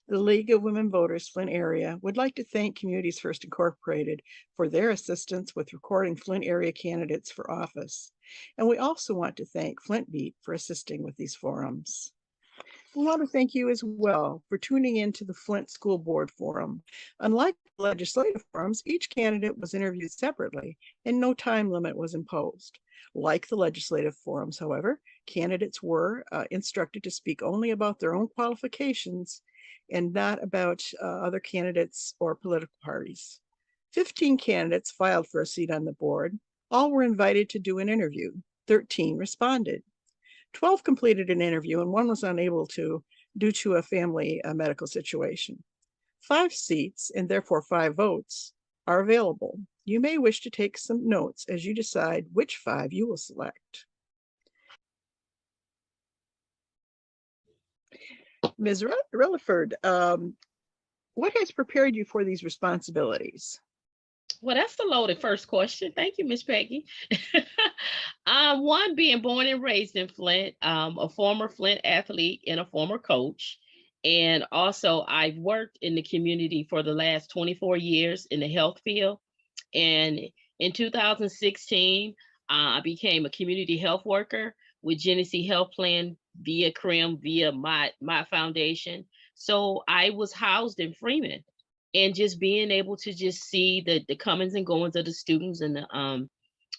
The League of Women Voters Flint area would like to thank Communities First Incorporated for their assistance with recording Flint area candidates for office. And we also want to thank Flint Beat for assisting with these forums. We want to thank you as well for tuning in to the Flint School Board Forum. Unlike legislative forums, each candidate was interviewed separately and no time limit was imposed. Like the legislative forums, however, candidates were instructed to speak only about their own qualifications and not about other candidates or political parties. 15 candidates filed for a seat on the board. All were invited to do an interview. 13 responded. 12 completed an interview and one was unable to due to a family medical situation. 5 seats, and therefore 5 votes, are available. You may wish to take some notes as you decide which 5 you will select. Ms. Rilliford, what has prepared you for these responsibilities? Well, that's the loaded first question. Thank you, Miss Peggy. One, being born and raised in Flint, a former Flint athlete and a former coach. And also, I've worked in the community for the last 24 years in the health field. And in 2016, I became a community health worker with Genesee Health Plan via CRIM, via my foundation. So I was housed in Freeman, and just being able to just see the comings and goings of the students and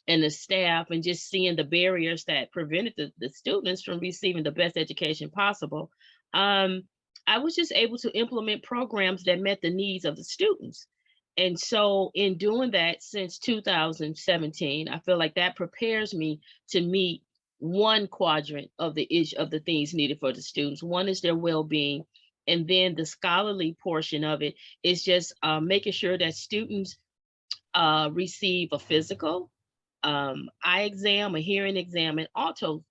the staff, and just seeing the barriers that prevented the students from receiving the best education possible. I was just able to implement programs that met the needs of the students. And so in doing that since 2017, I feel like that prepares me to meet one quadrant of the issue of the things needed for the students. One is their well-being. And then the scholarly portion of it is just making sure that students receive a physical, eye exam, a hearing exam, and also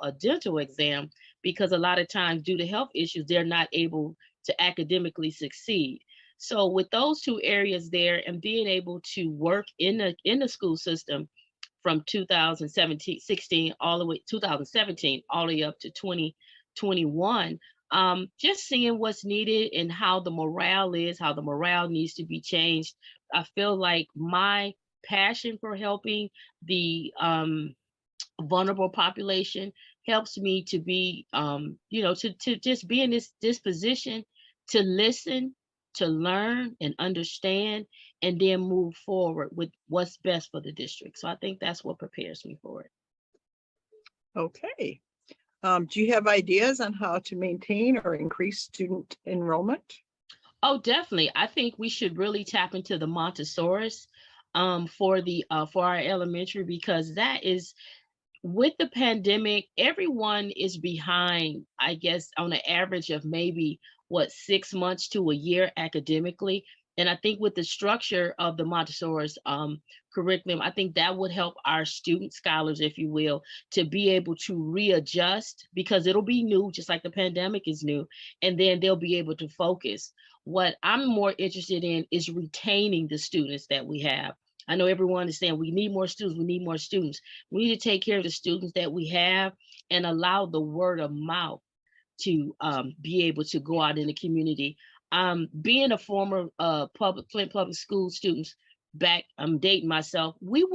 a dental exam, because a lot of times due to health issues, they're not able to academically succeed. So with those 2 areas there, and being able to work in the school system from 2017 all the way 2017 all the way up to 2021, just seeing what's needed and how the morale needs to be changed. I feel like my passion for helping the vulnerable population helps me to be, to just be in this position to listen, to learn and understand, and then move forward with what's best for the district. So I think that's what prepares me for it. Okay. Do you have ideas on how to maintain or increase student enrollment? Oh, definitely. I think we should really tap into the Montessori's for our elementary, because that is, with the pandemic, everyone is behind, I guess, on an average of maybe 6 months to a year academically. And I think with the structure of the Montessori's curriculum, I think that would help our student scholars, if you will, to be able to readjust, because it'll be new, just like the pandemic is new, and then they'll be able to focus. What I'm more interested in is retaining the students that we have. I know everyone is saying we need more students, we need more students. We need to take care of the students that we have and allow the word of mouth to be able to go out in the community. Being a former Flint Public School students, back, I'm dating myself, we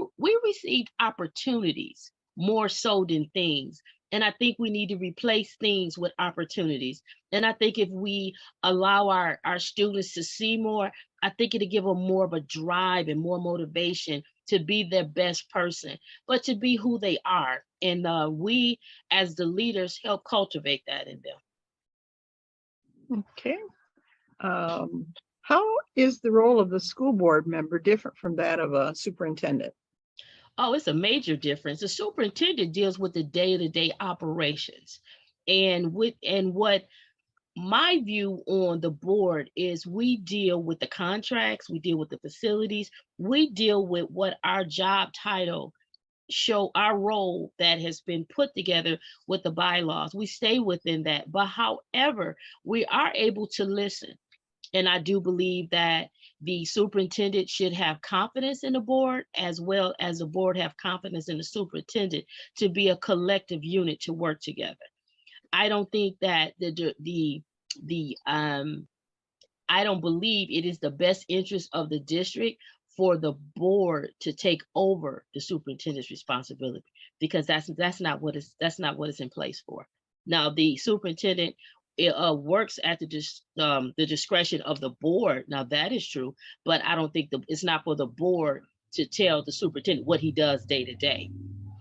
received opportunities more so than things. And I think we need to replace things with opportunities. And I think if we allow our students to see more, I think it'll give them more of a drive and more motivation to be their best person, but to be who they are. And we, as the leaders, help cultivate that in them. Okay. How is the role of the school board member different from that of a superintendent? Oh, it's a major difference. The superintendent deals with the day-to-day operations. And what my view on the board is, we deal with the contracts, we deal with the facilities, we deal with what our job title show, our role that has been put together with the bylaws. We stay within that. But however, we are able to listen. And I do believe that the superintendent should have confidence in the board, as well as the board have confidence in the superintendent, to be a collective unit to work together. I don't think that the I don't believe it is the best interest of the district for the board to take over the superintendent's responsibility, because that's not what it's in place for. Now, the superintendent works at the discretion of the board. Now, that is true, but I don't think it's not for the board to tell the superintendent what he does day to day.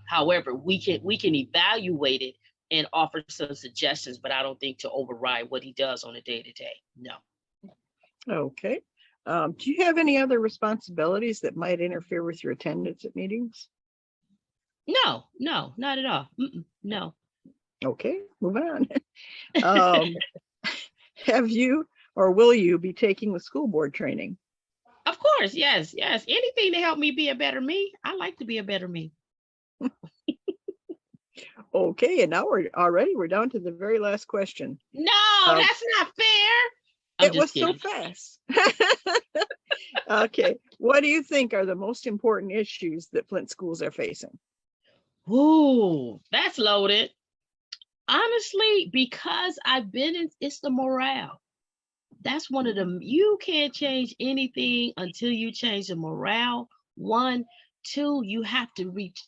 However, we can evaluate it and offer some suggestions, but I don't think to override what he does on a day to day. No. Okay. Do you have any other responsibilities that might interfere with your attendance at meetings? No, not at all. No. Okay, moving on. Have you or will you be taking the school board training? Of course, yes. Anything to help me be a better me. I like to be a better me. Okay, and now we're down to the very last question. No, that's not fair. It was so fast. Okay, what do you think are the most important issues that Flint schools are facing? Ooh, that's loaded. Honestly, because I've been in, it's the morale. That's one of them. You can't change anything until you change the morale. 1, 2, you have to reach.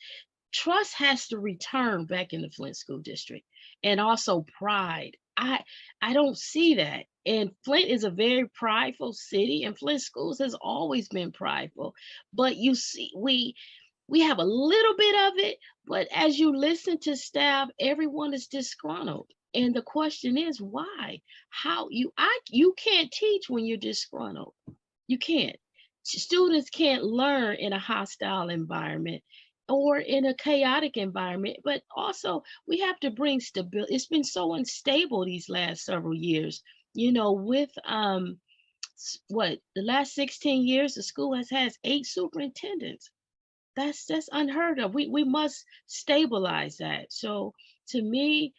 Trust has to return back in the Flint School District, and also pride. I don't see that. And Flint is a very prideful city, and Flint schools has always been prideful. But you see, we have a little bit of it, but as you listen to staff, everyone is disgruntled. And the question is why? You can't teach when you're disgruntled. You can't. Students can't learn in a hostile environment or in a chaotic environment, but also we have to bring stability. It's been so unstable these last several years, with the last 16 years, the school has had 8 superintendents. That's unheard of. We must stabilize that. So to me,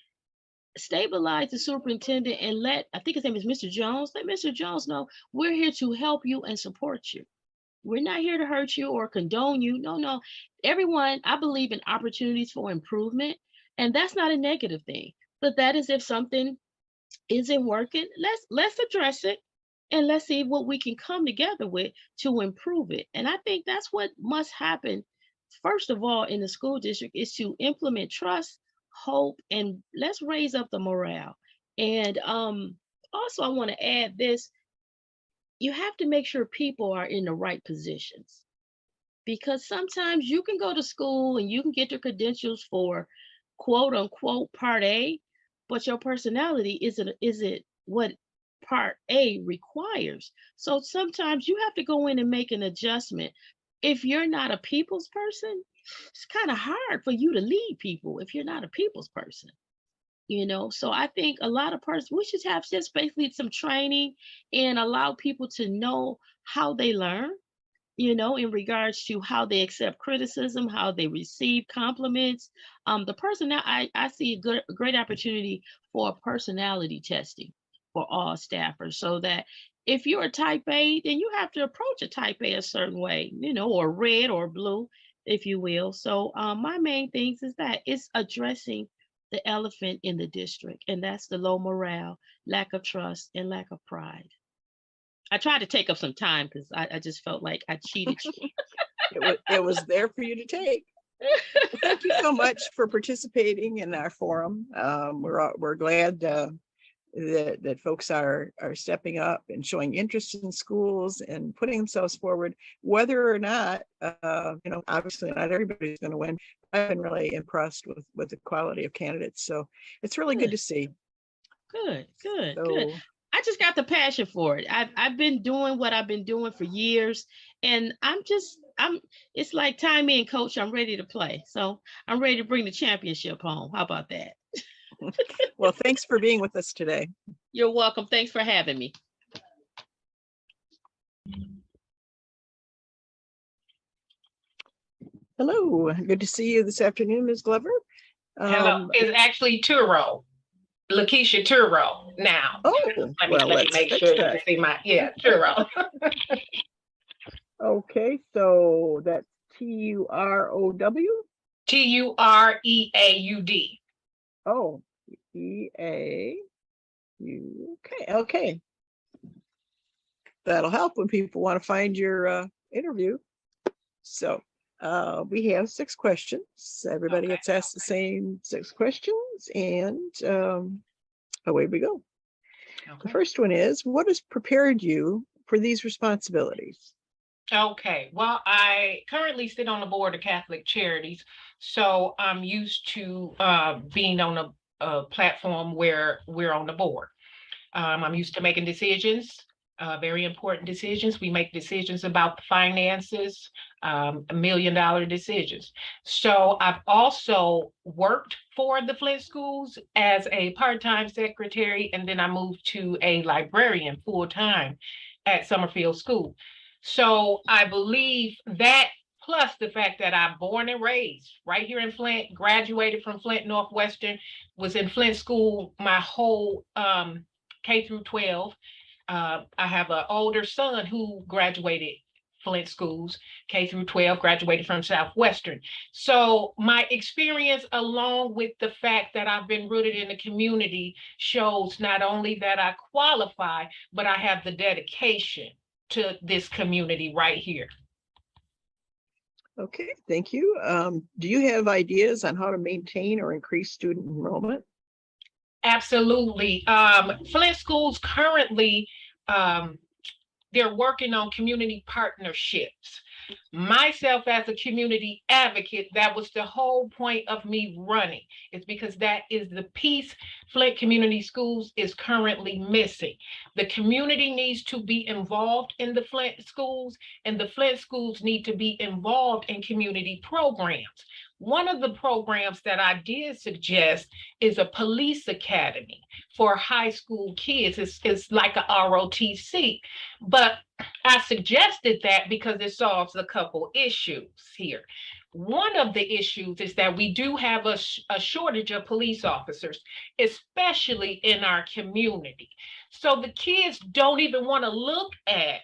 stabilize the superintendent and I think his name is Mr. Jones. Let Mr. Jones know we're here to help you and support you. We're not here to hurt you or condone you. No. Everyone, I believe in opportunities for improvement, and that's not a negative thing. But that is if something isn't working, let's address it and let's see what we can come together with to improve it. And I think that's what must happen. First of all, in the school district is to implement trust, hope, and let's raise up the morale. And also I want to add this, you have to make sure people are in the right positions, because sometimes you can go to school and you can get your credentials for quote unquote part A, but your personality isn't what part A requires. So sometimes you have to go in and make an adjustment. If you're not a people's person, it's kind of hard for you to lead people if you're not a people's person. So I think a lot of we should have just basically some training and allow people to know how they learn, in regards to how they accept criticism, how they receive compliments. The person now, I see a great opportunity for personality testing for all staffers, so that if you're a type A, then you have to approach a type A a certain way, or red or blue, if you will. So my main things is that it's addressing the elephant in the district, and that's the low morale, lack of trust, and lack of pride. I tried to take up some time because I just felt like I cheated you. It was there for you to take. Well, thank you so much for participating in our forum. We're glad that folks are stepping up and showing interest in schools and putting themselves forward, whether or not, obviously not everybody's going to win. I've been really impressed with the quality of candidates. So it's really good to see. Good. I just got the passion for it. I've been doing what I've been doing for years, and it's like time in, coach. I'm ready to play. So I'm ready to bring the championship home. How about that? Well, thanks for being with us today. You're welcome. Thanks for having me. Hello, good to see you this afternoon, Ms. Glover. Hello, it's actually Turo, Lakeisha Turo now. Oh, let me make sure you can see Turo. Okay, so that's Turow? Tureaud. Oh, EA. Okay. That'll help when people want to find your interview. So we have 6 questions. Everybody gets asked the same 6 questions, and away we go. The first one is, what has prepared you for these responsibilities? Okay, well, I currently sit on the board of Catholic Charities, so I'm used to being on a platform where we're on the board. I'm used to making decisions, very important decisions. We make decisions about the finances, $1 million decisions. So I've also worked for the Flint schools as a part-time secretary, and then I moved to a librarian full-time at Summerfield School. So I believe that, plus the fact that I'm born and raised right here in Flint, graduated from Flint Northwestern, was in Flint school my whole K through 12. I have an older son who graduated Flint schools, K through 12, graduated from Southwestern. So my experience, along with the fact that I've been rooted in the community, shows not only that I qualify, but I have the dedication to this community right here. Okay, thank you. Do you have ideas on how to maintain or increase student enrollment? Absolutely. Flint schools currently, they're working on community partnerships. Myself as a community advocate, that was the whole point of me running. It's because that is the piece Flint Community Schools is currently missing. The community needs to be involved in the Flint schools, and the Flint schools need to be involved in community programs. One of the programs that I did suggest is a police academy for high school kids. It's like a ROTC, but I suggested that because it solves a couple issues here. One of the issues is that we do have a shortage of police officers, especially in our community. So the kids don't even want to look at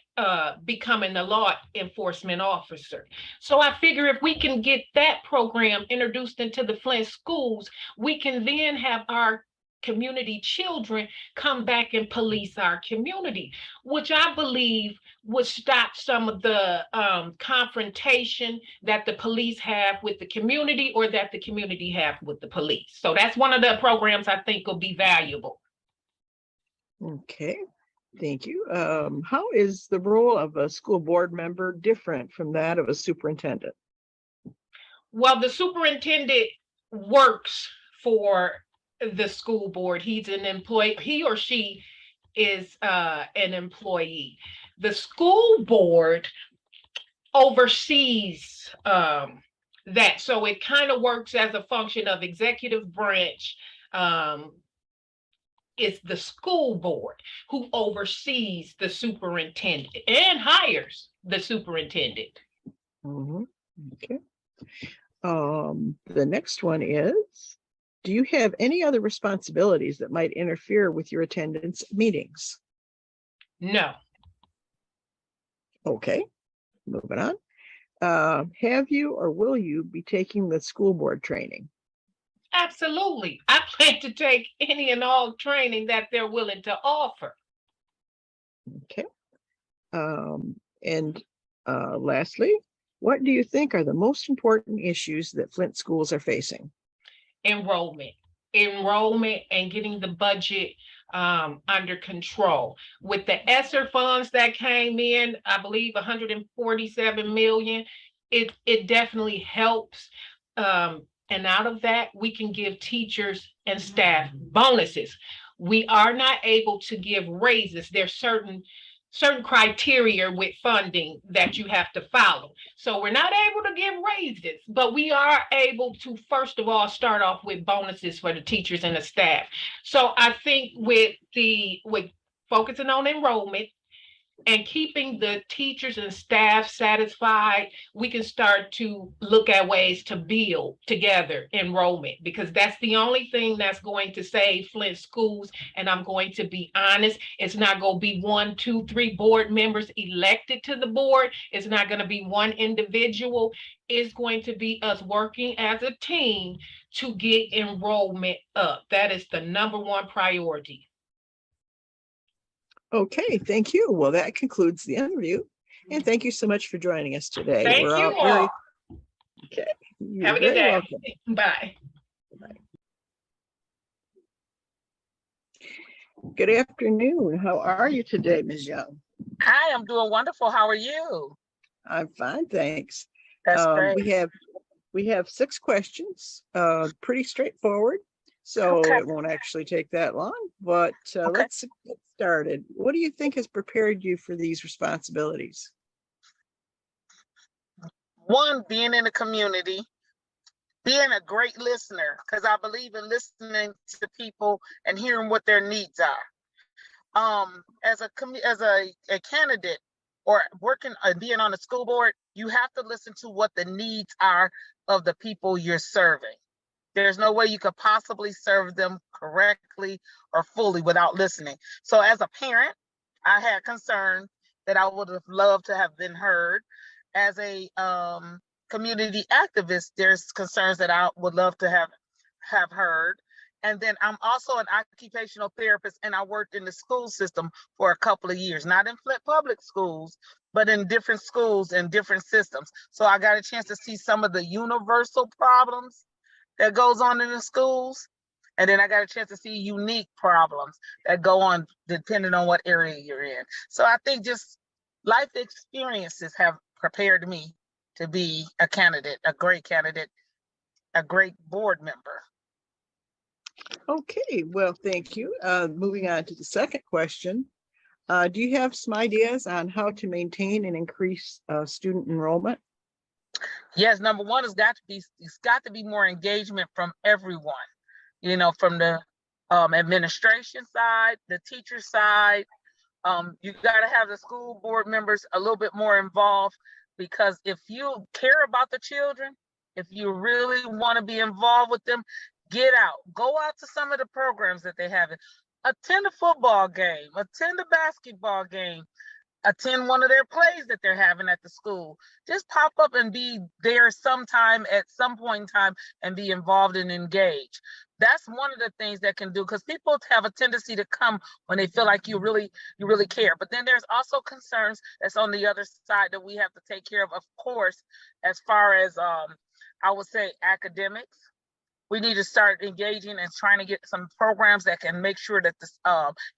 becoming a law enforcement officer. So I figure if we can get that program introduced into the Flint schools, we can then have our community children come back and police our community, which I believe would stop some of the confrontation that the police have with the community, or that the community have with the police. So that's one of the programs I think will be valuable. Okay, thank you. How is the role of a school board member different from that of a superintendent? Well, the superintendent works for the school board. He's an employee, he or she is an employee. The school board oversees that. So it kind of works as a function of executive branch. It's the school board who oversees the superintendent and hires the superintendent. Okay. The next one is, do you have any other responsibilities that might interfere with your attendance at meetings? No. Okay, moving on. Have you or will you be taking the school board training? Absolutely. I plan to take any and all training that they're willing to offer. Okay. And lastly, what do you think are the most important issues that Flint schools are facing? Enrollment and getting the budget under control. With the ESSER funds that came in, I believe 147 million, it definitely helps. And out of that, we can give teachers and staff bonuses. We are not able to give raises. There's certain criteria with funding that you have to follow. So we're not able to give raises, but we are able to, first of all, start off with bonuses for the teachers and the staff. So I think with focusing on enrollment and keeping the teachers and staff satisfied, we can start to look at ways to build together enrollment, because that's the only thing that's going to save Flint schools. And I'm going to be honest, it's not going to be 1, 2, 3 board members elected to the board. It's not going to be one individual. It's going to be us working as a team to get enrollment up. That is the #1 priority. Okay, thank you. Well, that concludes the interview. And thank you so much for joining us today. Thank We're you all all. okay. You're Have a good very day. welcome. Bye. Good afternoon. How are you today, Ms. Young? Hi, I'm doing wonderful. How are you? I'm fine, thanks. That's great. We have 6 questions, pretty straightforward. So Okay. it won't actually take that long, but Okay. let's get started. What do you think has prepared you for these responsibilities? One, being in the community, being a great listener, because I believe in listening to people and hearing what their needs are. As a candidate or working being on the school board, you have to listen to what the needs are of the people you're serving. There's no way you could possibly serve them correctly or fully without listening. So as a parent, I had concern that I would have loved to have been heard. As a community activist, there's concerns that I would love to have heard. And then I'm also an occupational therapist, and I worked in the school system for a couple of years, not in Flint Public Schools, but in different schools and different systems. So I got a chance to see some of the universal problems that goes on in the schools. And then I got a chance to see unique problems that go on depending on what area you're in. So I think just life experiences have prepared me to be a candidate, a great board member. Okay, well, thank you. Moving on to the second question. Do you have some ideas on how to maintain and increase student enrollment? Yes, number one, it's got to be more engagement from everyone, from the administration side, the teacher side. You got to have the school board members a little bit more involved, because if you care about the children, if you really want to be involved with them, get out, go out to some of the programs that they have. Attend a football game, attend a basketball game, attend one of their plays that they're having at the school. Just pop up and be there sometime at some point in time and be involved and engaged. That's one of the things that can do, because people have a tendency to come when they feel like you really care. But then there's also concerns that's on the other side that we have to take care of course, as far as I would say academics. We need to start engaging and trying to get some programs that can make sure that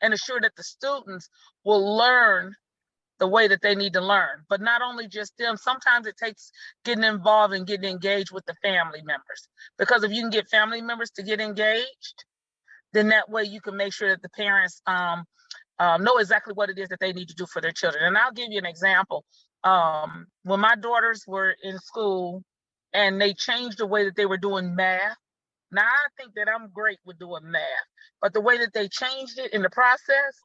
and assure that the students will learn the way that they need to learn. But not only just them, sometimes it takes getting involved and getting engaged with the family members. Because if you can get family members to get engaged, then that way you can make sure that the parents know exactly what it is that they need to do for their children. And I'll give you an example. When my daughters were in school and they changed the way that they were doing math. Now, I think that I'm great with doing math, but the way that they changed it in the process,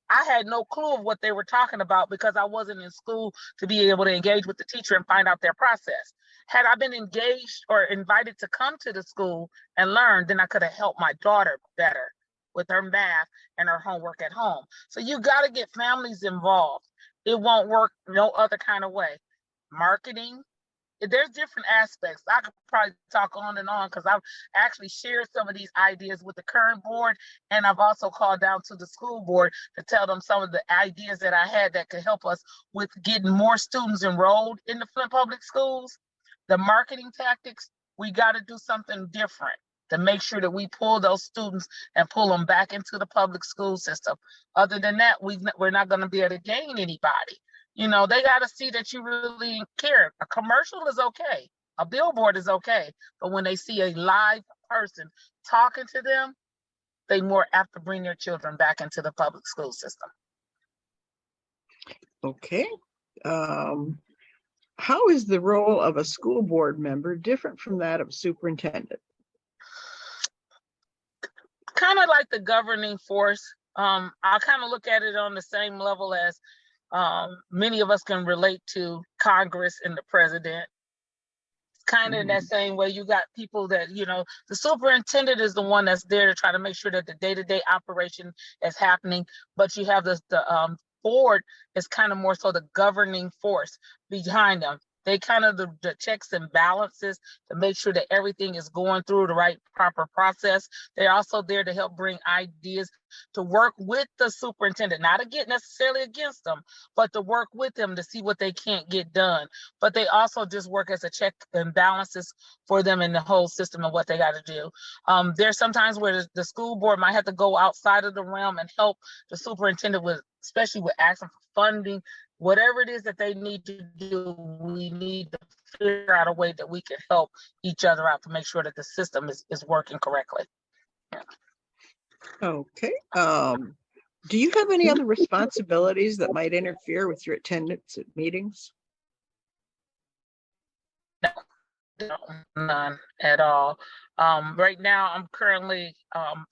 I had no clue of what they were talking about, because I wasn't in school to be able to engage with the teacher and find out their process. Had I been engaged or invited to come to the school and learn, then I could have helped my daughter better with her math and her homework at home. So you got to get families involved. It won't work no other kind of way. Marketing, there's different aspects. I could probably talk on and on, because I've actually shared some of these ideas with the current board, and I've also called down to the school board to tell them some of the ideas that I had that could help us with getting more students enrolled in the Flint Public Schools. The marketing tactics, we got to do something different to make sure that we pull those students and pull them back into the public school system. Other than that, we're not going to be able to gain anybody. They got to see that you really care. A commercial is okay. A billboard is okay. But when they see a live person talking to them, they more apt to bring their children back into the public school system. Okay. How is the role of a school board member different from that of a superintendent? Kind of like the governing force. I kind of look at it on the same level as many of us can relate to Congress and the president. It's kind of in that same way. You got people that, the superintendent is the one that's there to try to make sure that the day-to-day operation is happening. But you have the board is kind of more so the governing force behind them. They kind of the checks and balances to make sure that everything is going through the right proper process. They're also there to help bring ideas to work with the superintendent, not necessarily against them, but to work with them to see what they can't get done. But they also just work as a check and balances for them in the whole system of what they got to do. There's sometimes where the school board might have to go outside of the realm and help the superintendent with, especially with asking for funding, whatever it is that they need to do. We need to figure out a way that we can help each other out to make sure that the system is working correctly. Okay. Do you have any other responsibilities that might interfere with your attendance at meetings? No, none at all. Right now, I'm currently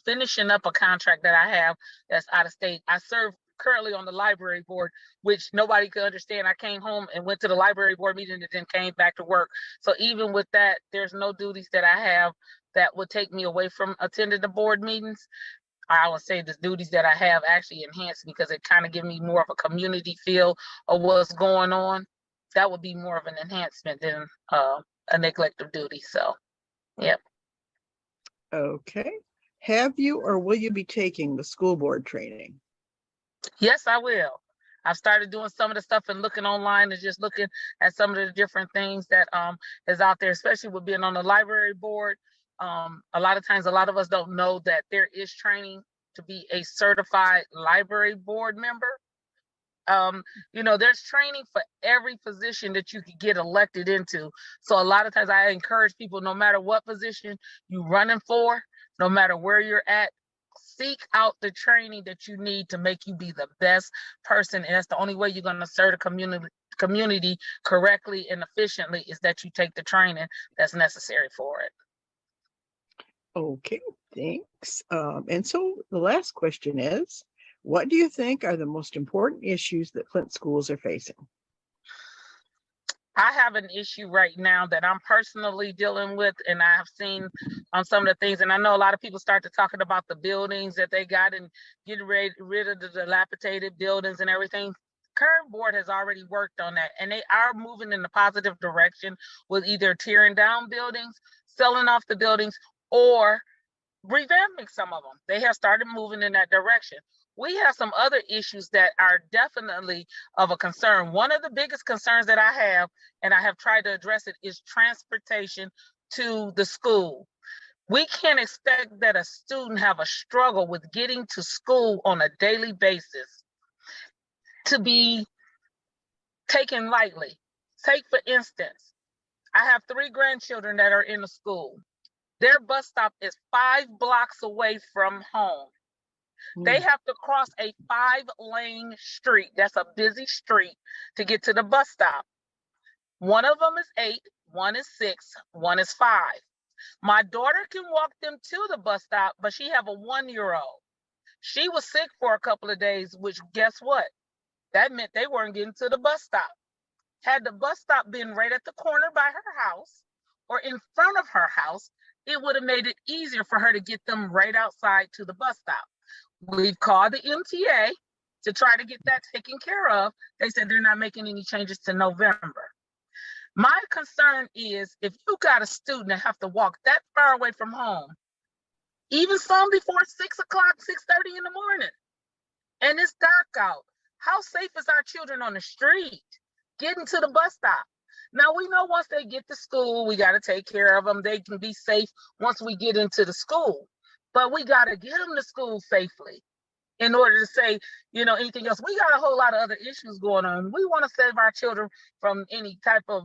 finishing up a contract that I have that's out of state. I serve currently on the library board, which nobody could understand. I came home and went to the library board meeting and then came back to work. So even with that, there's no duties that I have that would take me away from attending the board meetings. I would say the duties that I have actually enhance because it kind of give me more of a community feel of what's going on. That would be more of an enhancement than a neglect of duty. So, yep. Okay. Have you or will you be taking the school board training? Yes, I will. I've started doing some of the stuff and looking online and just looking at some of the different things that is out there, especially with being on the library board. A lot of times, a lot of us don't know that there is training to be a certified library board member. There's training for every position that you could get elected into. So a lot of times I encourage people, no matter what position you're running for, no matter where you're at, seek out the training that you need to make you be the best person. And that's the only way you're going to serve the community correctly and efficiently is that you take the training that's necessary for it. Okay, thanks. And so the last question is, what do you think are the most important issues that Flint schools are facing? I have an issue right now that I'm personally dealing with, and I have seen on some of the things, and I know a lot of people start to talking about the buildings that they got and getting rid of the dilapidated buildings and everything. Current board has already worked on that, and they are moving in the positive direction with either tearing down buildings, selling off the buildings, or revamping some of them. They have started moving in that direction. We have some other issues that are definitely of a concern. One of the biggest concerns that I have, and I have tried to address it, is transportation to the school. We can't expect that a student have a struggle with getting to school on a daily basis to be taken lightly. Take, for instance, I have 3 grandchildren that are in the school. Their bus stop is 5 blocks away from home. They have to cross a 5-lane street. That's a busy street to get to the bus stop. One of them is 8, one is 6, one is 5. My daughter can walk them to the bus stop, but she have a 1-year-old. She was sick for a couple of days, which guess what? That meant they weren't getting to the bus stop. Had the bus stop been right at the corner by her house or in front of her house, it would have made it easier for her to get them right outside to the bus stop. We've called the MTA to try to get that taken care of. They said they're not making any changes to November. My concern is if you got a student that have to walk that far away from home, even some before 6 o'clock, 6:30 in the morning, and it's dark out, how safe is our children on the street getting to the bus stop? Now, we know once they get to school, we got to take care of them. They can be safe once we get into the school. But we got to get them to school safely in order to say, anything else. We got a whole lot of other issues going on. We want to save our children from any type of,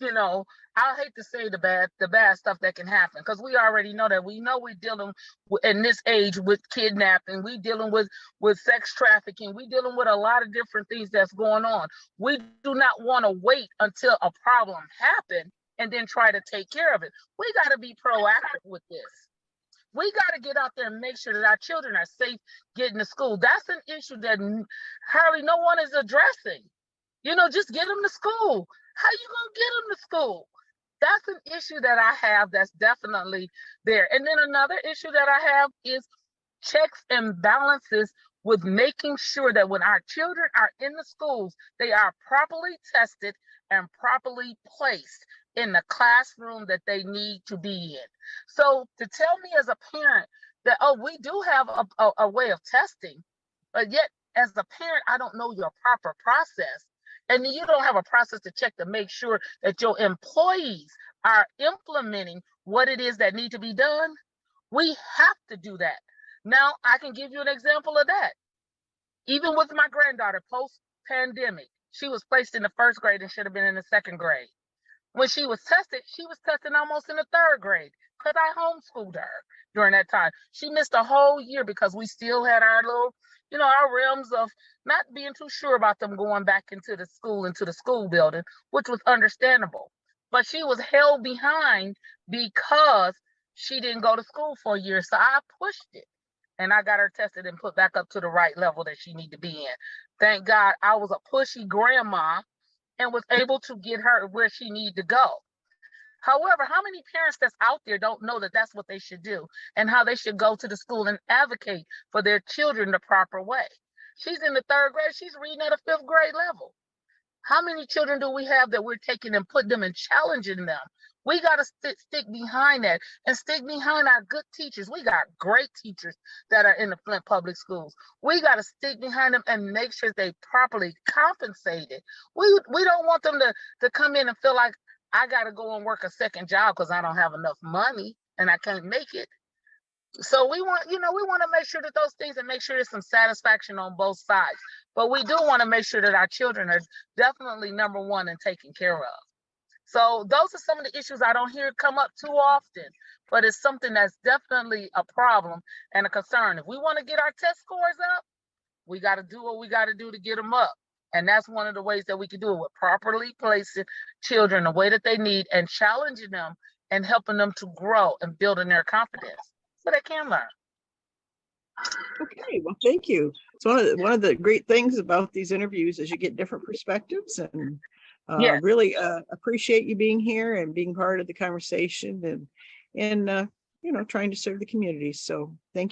I hate to say the bad stuff that can happen, because we already know that. We know we're dealing in this age with kidnapping. We dealing with sex trafficking. We dealing with a lot of different things that's going on. We do not want to wait until a problem happens and then try to take care of it. We got to be proactive with this. We got to get out there and make sure that our children are safe getting to school. That's an issue that hardly no one is addressing. Just get them to school. How you gonna get them to school? That's an issue that I have that's definitely there. And then another issue that I have is checks and balances with making sure that when our children are in the schools, they are properly tested and properly placed in the classroom that they need to be in. So to tell me as a parent that, oh, we do have a way of testing, but yet as a parent, I don't know your proper process. And you don't have a process to check to make sure that your employees are implementing what it is that need to be done. We have to do that. Now, I can give you an example of that. Even with my granddaughter post-pandemic, she was placed in the 1st grade and should have been in the 2nd grade. When she was tested almost in the 3rd grade because I homeschooled her during that time. She missed a whole year because we still had our little, our realms of not being too sure about them going back into the school building, which was understandable. But she was held behind because she didn't go to school for a year. So I pushed it and I got her tested and put back up to the right level that she needed to be in. Thank God I was a pushy grandma and was able to get her where she needed to go. However, how many parents that's out there don't know that that's what they should do and how they should go to the school and advocate for their children the proper way? She's in the 3rd grade. She's reading at a 5th grade level. How many children do we have that we're taking and putting them and challenging them? We got to stick behind that and stick behind our good teachers. We got great teachers that are in the Flint Public Schools. We got to stick behind them and make sure they properly compensated. We don't want them to come in and feel like I got to go and work a second job because I don't have enough money and I can't make it. So we want to make sure that those things and make sure there's some satisfaction on both sides. But we do want to make sure that our children are definitely number one and taken care of. So those are some of the issues I don't hear come up too often, but it's something that's definitely a problem and a concern. If we want to get our test scores up, we got to do what we got to do to get them up. And that's one of the ways that we can do it, with properly placing children the way that they need and challenging them and helping them to grow and building their confidence so they can learn. Okay, well, thank you. So one of the great things about these interviews is you get different perspectives, and Yes. really appreciate you being here and being part of the conversation and trying to serve the community. So thank you.